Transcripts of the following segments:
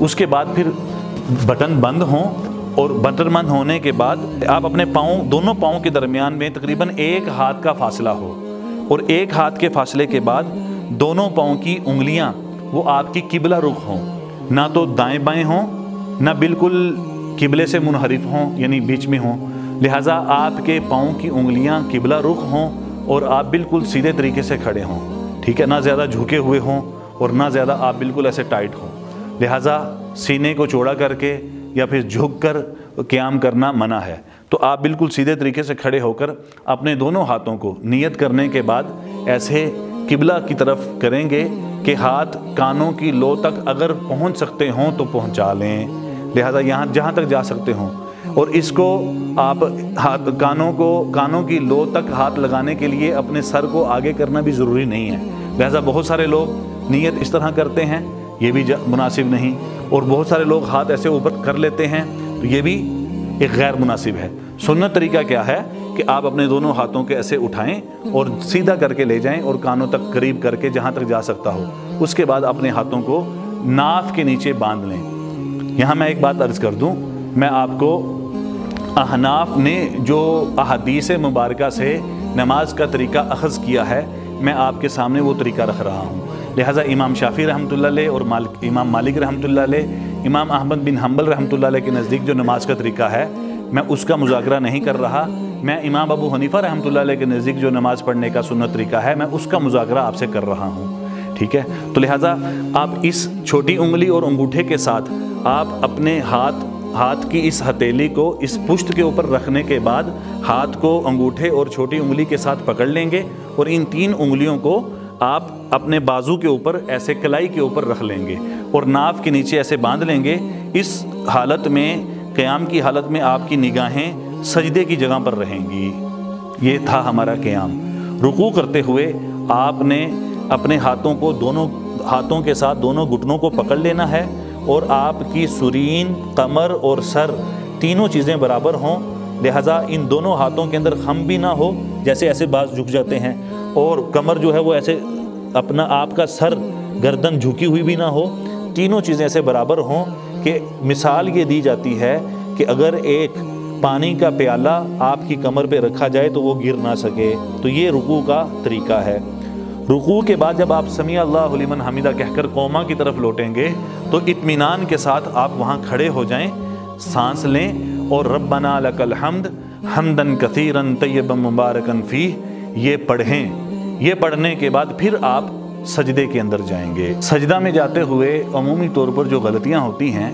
اس کے بعد پھر بٹن بند ہوں، اور بٹن بند ہونے کے بعد آپ اپنے پاؤں، دونوں پاؤں کے درمیان میں تقریباً 1 ہاتھ کا فاصلہ ہو، اور 1 ہاتھ کے فاصلے کے بعد دونوں پاؤں کی انگلیاں وہ آپ کی قبلہ رخ ہوں، نہ تو دائیں بائیں ہوں نہ بالکل قبلے سے منحرف ہوں، یعنی بیچ میں ہوں۔ لہٰذا آپ کے پاؤں کی انگلیاں قبلہ رخ ہوں اور آپ بالکل سیدھے طریقے سے کھڑے ہوں، ٹھیک ہے، نہ زیادہ جھکے ہوئے ہوں اور نہ زیادہ آپ بالکل ایسے ٹائٹ ہوں۔ لہٰذا سینے کو چوڑا کر کے یا پھر جھک کر قیام کرنا منع ہے۔ تو آپ بالکل سیدھے طریقے سے کھڑے ہو کر اپنے دونوں ہاتھوں کو نیت کرنے کے بعد ایسے قبلہ کی طرف کریں گے کہ ہاتھ کانوں کی لو تک اگر پہنچ سکتے ہوں تو پہنچا لیں، لہٰذا یہاں جہاں تک جا سکتے ہوں، اور اس کو آپ کانوں کی لو تک ہاتھ لگانے کے لیے اپنے سر کو آگے کرنا بھی ضروری نہیں ہے۔ لہٰذا بہت سارے لوگ نیت اس طرح کرتے ہیں، یہ بھی مناسب نہیں، اور بہت سارے لوگ ہاتھ ایسے اوپر کر لیتے ہیں، تو یہ بھی ایک غیر مناسب ہے۔ سنت طریقہ کیا ہے کہ آپ اپنے دونوں ہاتھوں کے ایسے اٹھائیں اور سیدھا کر کے لے جائیں اور کانوں تک قریب کر کے جہاں تک جا سکتا ہو، اس کے بعد اپنے ہاتھوں کو ناف کے نیچے باندھ لیں۔ یہاں میں ایک بات عرض کر دوں، میں آپ کو احناف نے جو احادیث مبارکہ سے نماز کا طریقہ اخذ کیا ہے، میں آپ کے سامنے وہ طریقہ رکھ رہا ہوں۔ لہٰذا امام شافعی رحمۃ اللہ علیہ اور امام مالک رحمۃ اللہ علیہ، امام احمد بن حنبل رحمۃ اللہ علیہ کے نزدیک جو نماز کا طریقہ ہے، میں اس کا مذاکرہ نہیں کر رہا۔ میں امام ابو حنیفہ رحمۃ اللہ علیہ کے نزدیک جو نماز پڑھنے کا سنت طریقہ ہے، میں اس کا مذاکرہ آپ سے کر رہا ہوں، ٹھیک ہے۔ تو لہٰذا آپ اس چھوٹی انگلی اور انگوٹھے کے ساتھ آپ اپنے ہاتھ کی اس ہتھیلی کو اس پشت کے اوپر رکھنے کے بعد ہاتھ کو انگوٹھے اور چھوٹی انگلی کے ساتھ پکڑ لیں گے، اور ان 3 انگلیوں کو آپ اپنے بازو کے اوپر ایسے کلائی کے اوپر رکھ لیں گے اور ناف کے نیچے ایسے باندھ لیں گے۔ اس حالت میں، قیام کی حالت میں، آپ کی نگاہیں سجدے کی جگہ پر رہیں گی۔ یہ تھا ہمارا قیام۔ رکوع کرتے ہوئے آپ نے اپنے ہاتھوں کو دونوں ہاتھوں کے ساتھ دونوں گھٹنوں کو پکڑ لینا ہے، اور آپ کی سرین، کمر اور سر تینوں چیزیں برابر ہوں، لہٰذا ان دونوں ہاتھوں کے اندر خم بھی نہ ہو، جیسے ایسے بعض جھک جاتے ہیں، اور کمر جو ہے وہ ایسے اپنا آپ کا سر گردن جھکی ہوئی بھی نہ ہو، تینوں چیزیں ایسے برابر ہوں کہ مثال یہ دی جاتی ہے کہ اگر ایک پانی کا پیالہ آپ کی کمر پہ رکھا جائے تو وہ گر نہ سکے۔ تو یہ رکوع کا طریقہ ہے۔ رکوع کے بعد جب آپ سمیع اللہ لمن حمیدہ کہہ کر قوما کی طرف لوٹیں گے تو اطمینان کے ساتھ آپ وہاں کھڑے ہو جائیں، سانس لیں اور ربنا لک الحمد حمدن کثیرن طیبا مبارکن فیہ یہ پڑھیں۔ یہ پڑھنے کے بعد پھر آپ سجدے کے اندر جائیں گے۔ سجدہ میں جاتے ہوئے عمومی طور پر جو غلطیاں ہوتی ہیں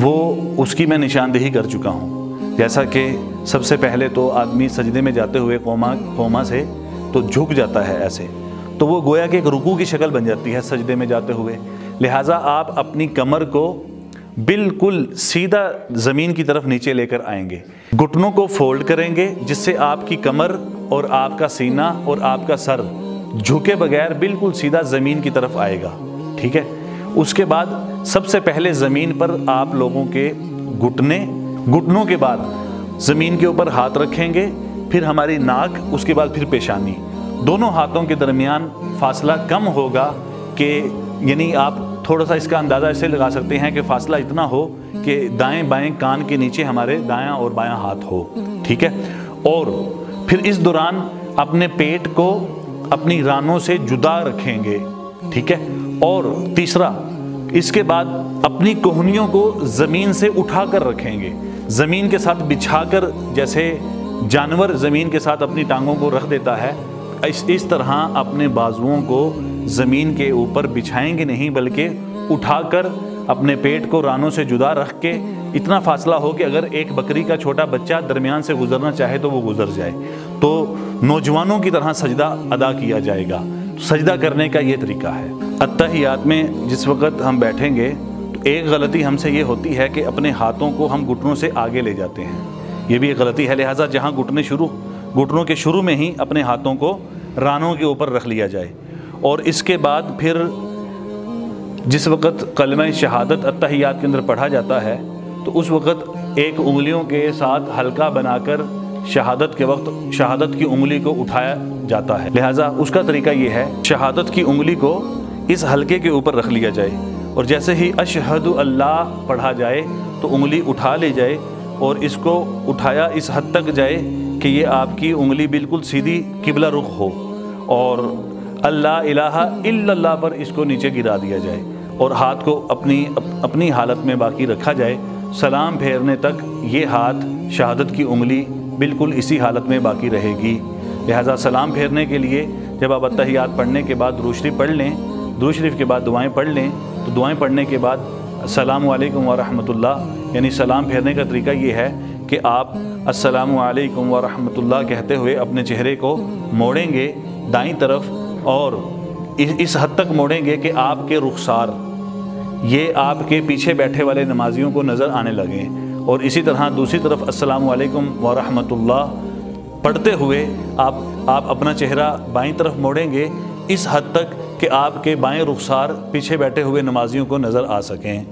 وہ اس کی میں نشاندہی کر چکا ہوں۔ جیسا کہ سب سے پہلے تو آدمی سجدے میں جاتے ہوئے قوما سے تو جھک جاتا ہے ایسے، تو وہ گویا کہ ایک رکوع کی شکل بن جاتی ہے سجدے میں جاتے ہوئے۔ لہٰذا آپ اپنی کمر کو بالکل سیدھا زمین کی طرف نیچے لے کر آئیں گے، گھٹنوں کو فولڈ کریں گے جس سے آپ کی کمر اور آپ کا سینہ اور آپ کا سر جھکے بغیر بالکل سیدھا زمین کی طرف آئے گا، ٹھیک ہے۔ اس کے بعد سب سے پہلے زمین پر آپ لوگوں کے گھٹنوں کے بعد زمین کے اوپر ہاتھ رکھیں گے، پھر ہماری ناک، اس کے بعد پھر پیشانی، دونوں ہاتھوں کے درمیان فاصلہ کم ہوگا کہ یعنی آپ تھوڑا سا اس کا اندازہ ایسے لگا سکتے ہیں کہ فاصلہ اتنا ہو کہ دائیں بائیں کان کے نیچے ہمارے دایاں اور بایاں ہاتھ ہو، ٹھیک ہے۔ اور پھر اس دوران اپنے پیٹ کو اپنی رانوں سے جدا رکھیں گے، ٹھیک ہے۔ اور تیسرا، اس کے بعد اپنی کوہنیوں کو زمین سے اٹھا کر رکھیں گے، زمین کے ساتھ بچھا کر، جیسے جانور زمین کے ساتھ اپنی ٹانگوں کو رکھ دیتا ہے، اس طرح اپنے بازوؤں کو زمین کے اوپر بچھائیں گے نہیں، بلکہ اٹھا کر اپنے پیٹ کو رانوں سے جدا رکھ کے اتنا فاصلہ ہو کہ اگر ایک بکری کا چھوٹا بچہ درمیان سے گزرنا چاہے تو وہ گزر جائے، تو نوجوانوں کی طرح سجدہ ادا کیا جائے گا۔ سجدہ کرنے کا یہ طریقہ ہے۔ اتحیات میں جس وقت ہم بیٹھیں گے تو ایک غلطی ہم سے یہ ہوتی ہے کہ اپنے ہاتھوں کو ہم گھٹنوں سے آگے لے جاتے ہیں، یہ بھی ایک غلطی ہے۔ لہٰذا جہاں گھٹنوں کے شروع میں ہی اپنے ہاتھوں کو رانوں کے اوپر رکھ لیا جائے، اور اس کے بعد پھر جس وقت کلمہ شہادت اتحیات کے اندر پڑھا جاتا ہے تو اس وقت ایک انگلیوں کے ساتھ حلقہ بنا کر شہادت کے وقت شہادت کی انگلی کو اٹھایا جاتا ہے۔ لہٰذا اس کا طریقہ یہ ہے، شہادت کی انگلی کو اس حلقے کے اوپر رکھ لیا جائے، اور جیسے ہی اشہد اللہ پڑھا جائے تو انگلی اٹھا لی جائے، اور اس کو اٹھایا اس حد تک جائے کہ یہ آپ کی انگلی بالکل سیدھی قبلہ رخ ہو، اور اللہ الہ الا اللہ پر اس کو نیچے گرا دیا جائے، اور ہاتھ کو اپنی حالت میں باقی رکھا جائے۔ سلام پھیرنے تک یہ ہاتھ شہادت کی انگلی بالکل اسی حالت میں باقی رہے گی۔ لہٰذا سلام پھیرنے کے لیے جب آپ اتحیات پڑھنے کے بعد درود شریف پڑھ لیں، درود شریف کے بعد دعائیں پڑھ لیں، تو دعائیں پڑھنے کے بعد السلام علیکم ورحمۃ اللہ، یعنی سلام پھیرنے کا طریقہ یہ ہے کہ آپ السلام علیکم ورحمۃ اللہ کہتے ہوئے اپنے چہرے کو موڑیں گے دائیں طرف، اور اس حد تک موڑیں گے کہ آپ کے رخسار یہ آپ کے پیچھے بیٹھے والے نمازیوں کو نظر آنے لگیں، اور اسی طرح دوسری طرف السلام علیکم ورحمۃ اللہ پڑھتے ہوئے آپ اپنا چہرہ بائیں طرف موڑیں گے اس حد تک کہ آپ کے بائیں رخسار پیچھے بیٹھے ہوئے نمازیوں کو نظر آ سکیں۔